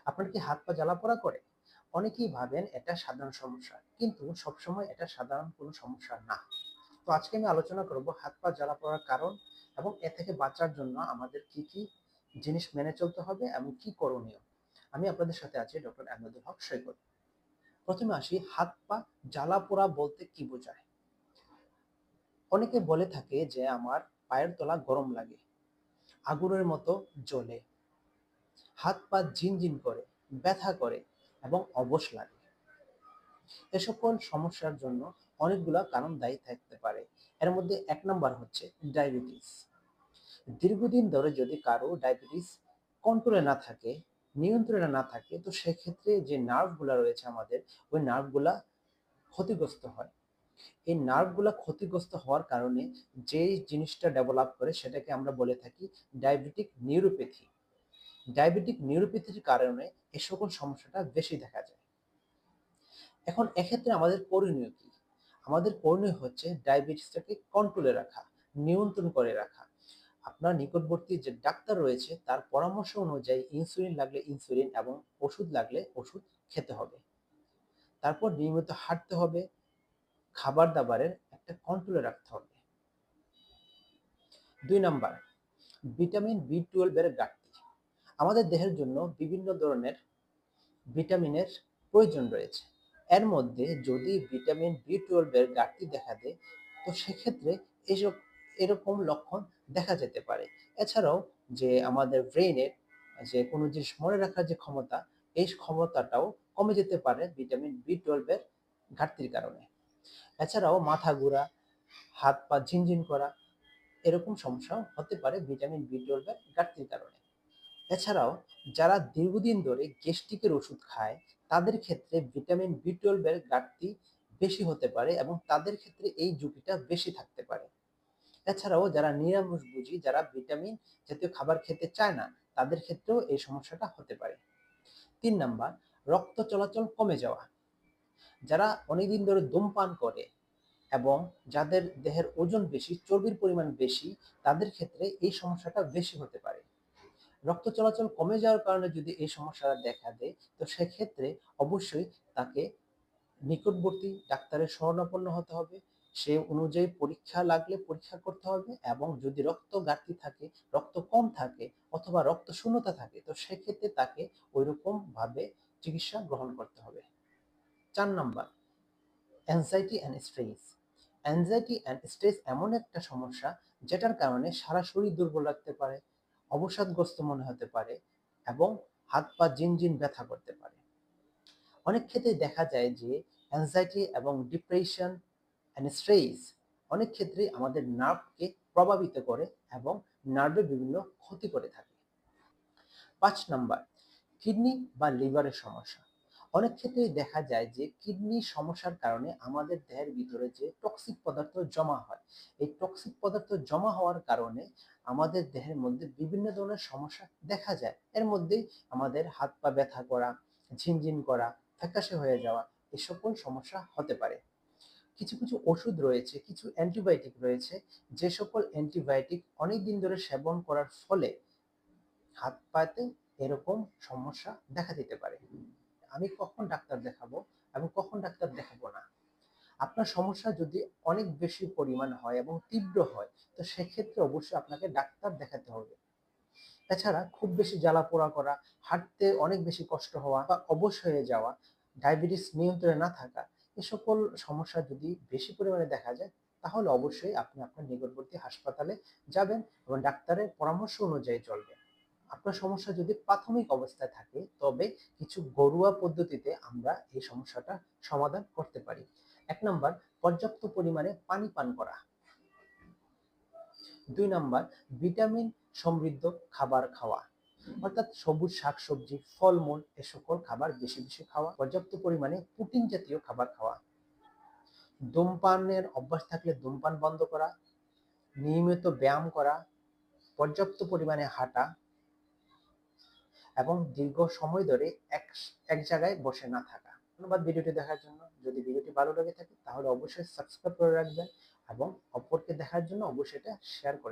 আপনার কি হাত পা জ্বালা-পোড়া করে? অনেকেই ভাবেন এটা সাধারণ সমস্যা, কিন্তু সবসময় এটা সাধারণ কোনো সমস্যা না। তো আজকে আমি আলোচনা করব হাত পা জ্বালা-পোড়ার কারণ এবং এ থেকে বাঁচার জন্য আমাদের কি, কি জিনিস মেনে চলতে হবে এবং কি করণীয়। আমি আপনাদের সাথে আছি ডক্টর এমদাদুল হক সৈকত। প্রথমে আসি হাত পা জ্বালা-পোড়া বলতে কি বোঝায়? অনেকে বলে থাকে যে আমার পায়ের তলা গরম লাগে, আগুনের মতো জ্বলে, হাত পা ঝিনঝিন করে, ব্যথা করে এবং অবশ লাগে। এ সকল সমস্যার জন্য অনেকগুলা কারণ দায়ী থাকতে পারে। এর মধ্যে ১ নাম্বার হচ্ছে ডায়াবেটিস। দীর্ঘদিন ধরে যদি কারো ডায়াবেটিস কন্ট্রোলে না থাকে, নিয়ন্ত্রণে না থাকে, তো সেক্ষেত্রে যে নার্ভগুলা রয়েছে আমাদের, ওই নার্ভগুলা ক্ষতিগ্রস্ত হয়। এই নার্ভগুলা ক্ষতিগ্রস্ত হওয়ার কারণে যেই জিনিসটা ডেভেলপ করে সেটাকে আমরা বলে থাকি ডায়াবেটিক নিউরোপ্যাথি। ডায়াবেটিক নিউরোপ্যাথির কারণে এ সকল সমস্যাটা বেশি দেখা যায়। এখন এক্ষেত্রে আমাদের করণীয় কি? আমাদের করণীয় হচ্ছে ডায়াবেটিসটাকে কন্ট্রোলে রাখা, নিয়ন্ত্রণ করে রাখা। আপনার নিকটবর্তী যে ডাক্তার রয়েছে তার পরামর্শ অনুযায়ী ইনসুলিন লাগলে ইনসুলিন এবং ওষুধ লাগলে ওষুধ খেতে হবে। তারপর নিয়মিত হাঁটতে হবে, খাবার-দাবারের একটা কন্ট্রোলে রাখতে হবে। ২ নাম্বার, ভিটামিন B12 এর ঘাটতি। আমাদের দেহের জন্য বিভিন্ন ধরনের ভিটামিনের প্রয়োজন রয়েছে। এর মধ্যে যদি ভিটামিন B12 এর ঘাটতি দেখা দেয়, তো সেক্ষেত্রে এসব এরকম লক্ষণ দেখা যেতে পারে। এছাড়াও যে আমাদের ব্রেইনের যে কোনো জিনিস মনে রাখার যে ক্ষমতা, এই ক্ষমতাটাও কমে যেতে পারে ভিটামিন B12 এর ঘাটতির কারণে। এছাড়াও মাথা ঘোরা, হাত পা ঝিনঝিন করা এরকম সমস্যাও হতে পারে ভিটামিন B12 এর ঘাটতির কারণে। এছাড়াও যারা দীর্ঘদিন ধরে গ্যাস্ট্রিকের ওষুধ খায়, তাদের ক্ষেত্রে ভিটামিন B12 এর ঘাটতি বেশি হতে পারে এবং তাদের ক্ষেত্রে এই ঝুঁকিটা বেশি থাকতে পারে। এছাড়াও যারা নিরামিষভোজী, যারা ভিটামিন জাতীয় খাবার খেতে চায় না, তাদের ক্ষেত্রেও এই সমস্যাটা হতে পারে। ৩ নাম্বার, রক্ত চলাচল কমে যাওয়া। যারা অনেকদিন ধরে ধূমপান করে এবং যাদের দেহের ওজন বেশি, চর্বির পরিমাণ বেশি, তাদের ক্ষেত্রে এই সমস্যাটা বেশি হতে পারে। রক্ত চলাচল কমে যাওয়ার কারণে যদি এই সমস্যাটা দেখা দেয়, তো সেক্ষেত্রে অবশ্যই তাকে নিকটবর্তী ডাক্তারের শরণাপন্ন হতে হবে। সে অনুযায়ী পরীক্ষা লাগলে পরীক্ষা করতে হবে এবং যদি রক্ত ঘাটতি থাকে, রক্ত কম থাকে অথবা রক্ত শূন্যতা থাকে, তো সেক্ষেত্রে তাকে ঐরকম ভাবে চিকিৎসা গ্রহণ করতে হবে। ৪ number, anxiety and stress. Anxiety and stress এমন একটা সমস্যা যেটার কারণে সারা শরীর দুর্বল লাগতে পারে, অবসাদগ্রস্ত মনে হতে পারে এবং হাত পা জিনজিন ব্যথা করতে পারে। অনেক ক্ষেত্রে দেখা যায় যে অ্যাংজাইটি এবং ডিপ্রেশন অ্যান্ড স্ট্রেস অনেক ক্ষেত্রেই আমাদের নার্ভকে প্রভাবিত করে এবং নার্ভে বিভিন্ন ক্ষতি করে থাকে। ৫ নাম্বার, কিডনি বা লিভারের সমস্যা। অনেক ক্ষেত্রেই দেখা যায় যে কিডনি সমস্যার কারণে আমাদের দেহের ভিতরে যে টক্সিক পদার্থ জমা হয়, এই টক্সিক পদার্থ জমা হওয়ার কারণে আমাদের দেহের মধ্যে বিভিন্ন ধরনের সমস্যা দেখা যায়। এর মধ্যেই আমাদের হাত পা ব্যথা করা, ঝিনঝিন করা, ফ্যাকাশে হয়ে যাওয়া এ সকল সমস্যা হতে পারে। কিছু, কিছু ওষুধ রয়েছে, কিছু অ্যান্টিবায়োটিক রয়েছে, যে সকল অ্যান্টিবায়োটিক অনেকদিন ধরে সেবন করার ফলে হাত পাতে এরকম সমস্যা দেখা দিতে পারে। আমি কখন ডাক্তার দেখাবো এবং কখন ডাক্তার দেখাবো না? আপনার সমস্যা যদি অনেক বেশি পরিমাণ হয় এবং তীব্র হয়, তো সেক্ষেত্রে অবশ্যই আপনাকে ডাক্তার দেখাতে হবে। এছাড়া খুব বেশি জ্বালা-পোড়া করা, হাঁটতে অনেক বেশি কষ্ট হওয়া বা অবশ হয়ে যাওয়া, ডায়াবেটিস নিয়ন্ত্রণে না থাকা, এ সকল সমস্যা যদি বেশি পরিমাণে দেখা যায়, তাহলে অবশ্যই আপনি আপনার নিকটবর্তী হাসপাতালে যাবেন এবং ডাক্তারের পরামর্শ অনুযায়ী চলবেন। আপনার সমস্যা যদি প্রাথমিক অবস্থায় থাকে, তবে কিছু ঘরোয়া পদ্ধতিতে আমরা এই সমস্যাটা সমাধান করতে পারি। ১ নাম্বার, পর্যাপ্ত পরিমাণে পানি পান করা। ২ নাম্বার, ভিটামিন সমৃদ্ধ খাবার খাওয়া। অর্থাৎ সবুজ শাকসবজি, ফলমূল এ সকল খাবার বেশি, বেশি খাওয়া। পর্যাপ্ত পরিমাণে প্রোটিন জাতীয় খাবার খাওয়া। ধূমপানের অভ্যাস থাকলে ধূমপান বন্ধ করা, নিয়মিত ব্যায়াম করা, পর্যাপ্ত পরিমাণে হাঁটা এবং দীর্ঘ সময় ধরে এক জায়গায় বসে না থাকা। ধন্যবাদ ভিডিওটি দেখার জন্য। যদি ভিডিওটি ভালো লেগে থাকে তাহলে অবশ্যই সাবস্ক্রাইব করে রাখবেন এবং অপরকে দেখার জন্য অবশ্যই এটা শেয়ার করে